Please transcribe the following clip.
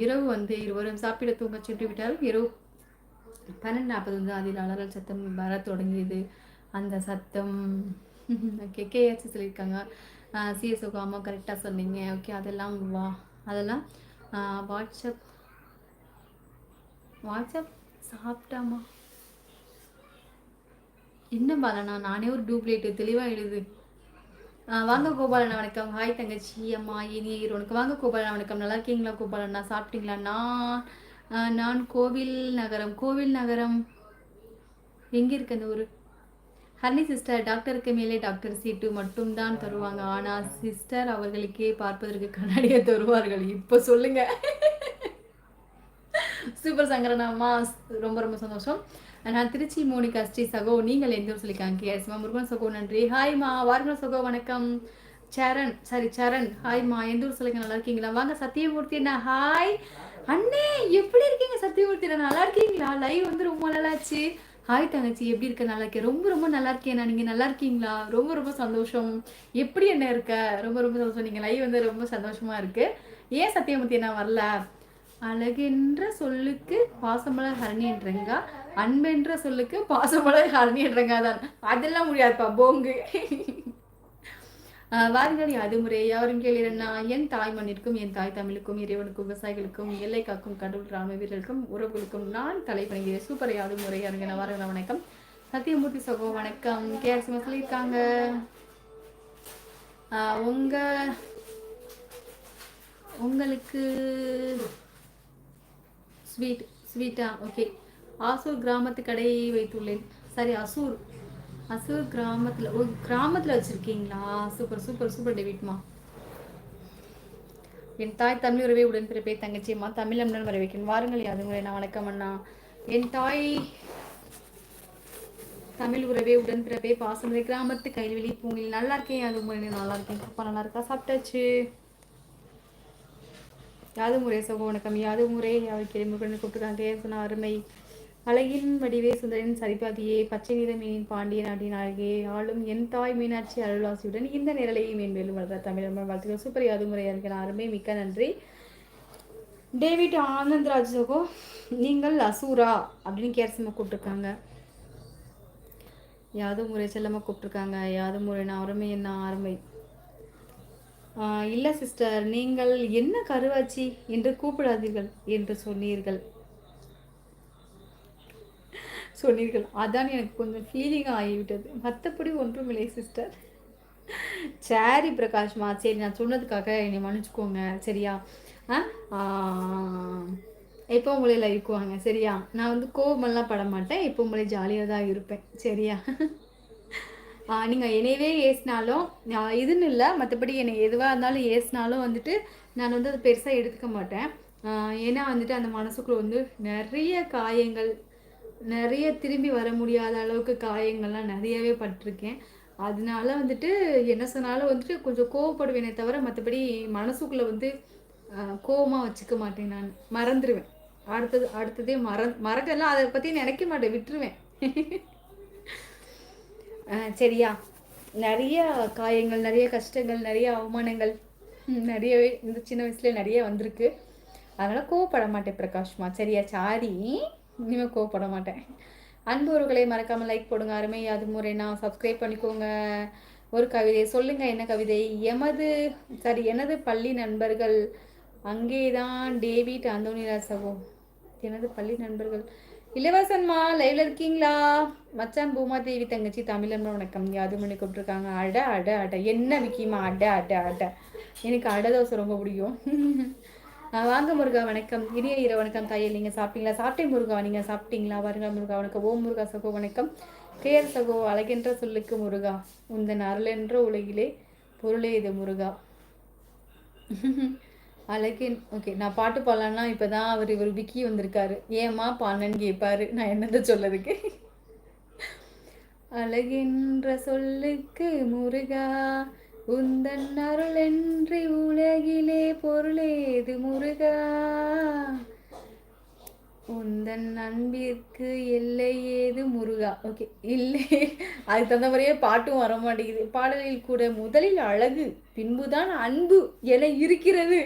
இரவு வந்து இருவரும் சாப்பிட தூங்க சென்று விட்டாலும் இரவு 12:40 வந்து அதில் அலறல் சத்தம் வர தொடங்கியது. அந்த சத்தம் ஓகே கேஆர்சி சொல்லியிருக்காங்க. சிஎஸ்ஓக்கு அம்மா கரெக்டாக சொன்னீங்க. ஓகே அதெல்லாம் வாட்ஸ்அப் வாட்ஸ்அப் சாப்பிட்டாமா என்ன பாலனா நானே ஒரு டூப்ளேட்டு தெளிவாக எழுது. வாங்க கோபாலண்ணா வணக்கம். ஹாய் தங்கச்சி அம்மா இனி உனக்கு வாங்க கோபாலண்ணா வணக்கம். நல்லா இருக்கீங்களா கோபாலண்ணா? சாப்பிட்டீங்களா? நான் கோவில் நகரம் எங்கே இருக்கு அந்த ஊர்? ஹர்னி சிஸ்டர், டாக்டருக்கு மேலே டாக்டர் சீட்டு மட்டும்தான் தருவாங்க. ஆனால் சிஸ்டர் அவர்களுக்கே பார்ப்பதற்கு கண்ணாடியை தருவார்கள். இப்போ சொல்லுங்க. சூப்பர் சங்கரனாமா, ரொம்ப ரொம்ப சந்தோஷம். நான் திருச்சி மோனிகா ஸ்ரீ சகோ, நீங்கள் எந்த ஊர் சொல்லிக்காங்க? கேஸ்மா முருகன் சகோ, நன்றி. ஹாய்மா வாருங்கள் சகோ, வணக்கம். சரண் ஹாய்மா, எந்த ஊர் சொல்லுங்க? நல்லா இருக்கீங்களா? வாங்க சத்தியமூர்த்தி அண்ணா, ஹாய் அண்ணே, எப்படி இருக்கீங்க? சத்தியமூர்த்தி அண்ணா நல்லா இருக்கீங்களா? லைவ் வந்து ரொம்ப நல்லாச்சு. ஹாய் தங்கச்சி, எப்படி இருக்க? நல்லா இருக்கேன், ரொம்ப ரொம்ப நல்லா இருக்கேன். நீங்க நல்லா இருக்கீங்களா? ரொம்ப ரொம்ப சந்தோஷம். எப்படி என்ன இருக்க? ரொம்ப ரொம்ப சந்தோஷம். நீங்க லைவ் வந்து ரொம்ப சந்தோஷமா இருக்கு. ஏன் சத்தியமூர்த்தி அண்ணா வரல? அழகென்ற சொல்லுக்கு பாசமலர் ஹரணி என்றங்க, அன்பென்ற சொல்லுக்கு பாசமலர் ஹரணி என்றங்க தான். அதெல்லாம் முடியாதுப்பா போங்கு. வாருங்கள் அது முறை யாரும் கேளுன்னா, என் தாய் மண்ணிற்கும் என் தாய் தமிழுக்கும் இறைவனுக்கும் விவசாயிகளுக்கும் எல்லை காக்கும் கடவுள் ராம வீரர்களுக்கும் உறவுகளுக்கும் நான் தலைப்பணிகிறேன். சூப்பர் யாது முறை யாருங்க வாருங்க வணக்கம். சத்தியமூர்த்தி சகோ வணக்கம். கேஆர்சி சொல்லியிருக்காங்க. உங்களுக்கு ஸ்வீட்டா? ஓகே. ஆசூர் கிராமத்து கடையை வைத்துள்ளேன். சரி, அசூர் கிராமத்தில் வச்சுருக்கீங்களா? சூப்பர் சூப்பர் சூப்பர் டேவிட்மா. என் தாய் தமிழ் உறவே உடன்பிறப்பே தங்கச்சியம்மா, தமிழ் அண்ணன் வர வைக்கணும். வாருங்கள் யாது முறை நான் வணக்கம் அண்ணா. என் தாய் தமிழ் உறவே உடன்பிறப்பே பாசமுறை கிராமத்து கைல்வெளி பூங்கில். நல்லா இருக்கேன் யாது முறை, நல்லா இருக்கேன். அப்பா நல்லா இருக்கா? சாப்பிட்டாச்சு. யாது முறை சகோ வணக்கம். யாது முறை அவருக்கு முருகன் கூப்பிட்டுருக்காங்க. சொன்ன அருமை. அழகின் வடிவே சுந்தரின் சரிபாதியே, பச்சை நிற மீனின் பாண்டியன் அப்படின்னு அழகே ஆளும் என் தாய் மீனாட்சி அருளாசியுடன் இந்த நிரலையை மேன்மேலும் வளர்ற தமிழ் வாழ்த்துக்கள். சூப்பர் யாது முறையாக இருக்கிற அருமை, மிக்க நன்றி. டேவிட் ஆனந்த்ராஜ் சகோ, நீங்கள் அசூரா அப்படின்னு கேர்சமா கூப்பிட்டுருக்காங்க. யாது முறை செல்லமாக கூப்பிட்டுருக்காங்க. யாது முறை நான் அருமை என்ன அருமை. இல்லை சிஸ்டர், நீங்கள் என்ன கருவாச்சி என்று கூப்பிடாதீர்கள் என்று சொன்னீர்கள். அதான் எனக்கு கொஞ்சம் ஃபீலிங்காக ஆகிவிட்டது, மற்றபடி ஒன்றுமில்லை சிஸ்டர். சரி பிரகாஷ்மா, சரி நான் சொன்னதுக்காக என்னை மன்னிச்சுக்கோங்க சரியா? எப்போ உங்களே லைக்குவாங்க சரியா? நான் வந்து கோவமெல்லாம் பட மாட்டேன், எப்போ உங்களே ஜாலியாக தான் இருப்பேன் சரியா? நீங்கள் என்னையவே ஏசினாலும் இதுன்னு இல்லை, மற்றபடி என்னை எதுவாக இருந்தாலும் ஏசினாலும் வந்துட்டு நான் வந்து அதை பெருசாக எடுத்துக்க மாட்டேன். ஏன்னா வந்துட்டு அந்த மனசுக்குள்ள வந்து நிறைய காயங்கள், நிறைய திரும்பி வர முடியாத அளவுக்கு காயங்கள்லாம் நிறையவே பட்டிருக்கேன். அதனால வந்துட்டு என்ன சொன்னாலும் வந்துட்டு கொஞ்சம் கோவப்படுவேனே தவிர மற்றபடி மனசுக்குள்ளே வந்து கோவமாக வச்சுக்க மாட்டேன். நான் மறந்துடுவேன். அடுத்ததே மறக்கலாம், அதை பற்றி நினைக்க மாட்டேன், விட்டுருவேன். சரியா? நிறைய காயங்கள், நிறைய கஷ்டங்கள், நிறைய அவமானங்கள் நிறையவே இந்த சின்ன வயசுல நிறைய வந்திருக்கு. அதனால் கோவப்பட மாட்டேன் பிரகாஷ்மா சரியா? சாரி, இனிமேல் கோவப்பட மாட்டேன். அன்புறவுகளை மறக்காமல் லைக் போடுங்க. அருமை அது முறைனா சப்ஸ்கிரைப் பண்ணிக்கோங்க. ஒரு கவிதை சொல்லுங்க. என்ன கவிதை? எனது பள்ளி நண்பர்கள் அங்கேதான். டேவிட் அந்தோனிராசவோ. எனது பள்ளி நண்பர்கள். இளவரசன்மா லைவ்ல இருக்கீங்களா? மச்சான் பூமா தேவி தங்கச்சி தமிழன் வணக்கம். யாது மணி கூப்பிட்டுருக்காங்க. அட அட அட என்ன விக்கிமா? அட அட அட எனக்கு அடை தோசை ரொம்ப பிடிக்கும். வாங்க முருகா வணக்கம். இனிய இரவு வணக்கம் தாயில். நீங்கள் சாப்பிட்டீங்களா? சாப்பிட்டேன் முருகா, நீங்கள் சாப்பிட்டீங்களா? வருங்க முருகா வணக்கம். ஓம் முருகா சகோ வணக்கம். கேர் சகோ, அழகென்ற சொல்லுக்கு முருகா, உந்தன் அருளென்ற உலகிலே பொருளே இது முருகா. அழகின் ஓகே, நான் பாட்டு பாடலான்னா இப்போ தான் இவர் விக்கி வந்திருக்காரு. ஏம்மா பாடனன்னு கேட்பாரு, நான் என்னது சொல்லதுக்கு. அழகின்ற சொல்லுக்கு முருகா, உந்தன் அருளென்றி உலகிலே பொருளேது முருகா, உந்தன் அன்பிற்கு எல்லை ஏது முருகா. ஓகே, இல்லை அதுக்கு தகுந்த மாதிரியே பாட்டும் வர மாட்டேங்குது. பாடலில் கூட முதலில் அழகு பின்புதான் அன்பு என இருக்கிறது.